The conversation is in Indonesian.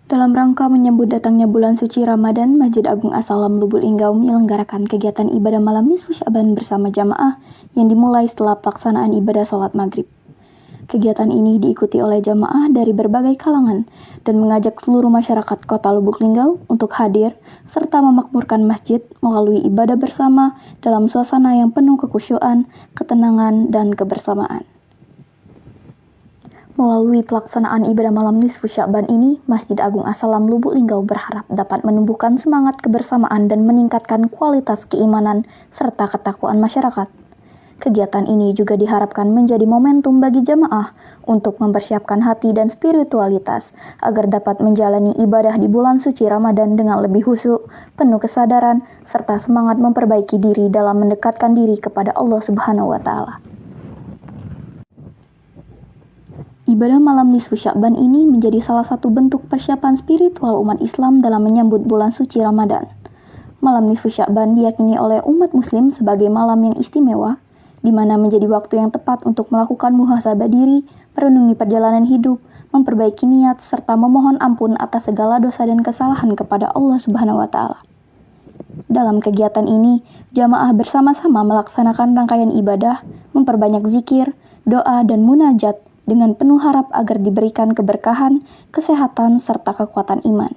Dalam rangka menyambut datangnya bulan suci Ramadan, Masjid Agung As-Salam Lubuk Linggau menyelenggarakan kegiatan ibadah malam nisfu Sya'ban bersama jamaah yang dimulai setelah pelaksanaan ibadah sholat maghrib. Kegiatan ini diikuti oleh jamaah dari berbagai kalangan dan mengajak seluruh masyarakat kota Lubuk Linggau untuk hadir serta memakmurkan masjid melalui ibadah bersama dalam suasana yang penuh kekhusyuan, ketenangan, dan kebersamaan. Melalui pelaksanaan ibadah malam nisfu Sya'ban ini, Masjid Agung As-Salam Lubuk Linggau berharap dapat menumbuhkan semangat kebersamaan dan meningkatkan kualitas keimanan serta ketakwaan masyarakat. Kegiatan ini juga diharapkan menjadi momentum bagi jamaah untuk mempersiapkan hati dan spiritualitas agar dapat menjalani ibadah di bulan suci Ramadan dengan lebih khusyuk, penuh kesadaran, serta semangat memperbaiki diri dalam mendekatkan diri kepada Allah Subhanahu wa Ta'ala. Ibadah malam nisfu Sya'ban ini menjadi salah satu bentuk persiapan spiritual umat Islam dalam menyambut bulan suci Ramadan. Malam nisfu Sya'ban diyakini oleh umat muslim sebagai malam yang istimewa, di mana menjadi waktu yang tepat untuk melakukan muhasabah diri, merenungi perjalanan hidup, memperbaiki niat, serta memohon ampun atas segala dosa dan kesalahan kepada Allah Subhanahu wa Ta'ala. Dalam kegiatan ini, jamaah bersama-sama melaksanakan rangkaian ibadah, memperbanyak zikir, doa, dan munajat dengan penuh harap agar diberikan keberkahan, kesehatan, serta kekuatan iman.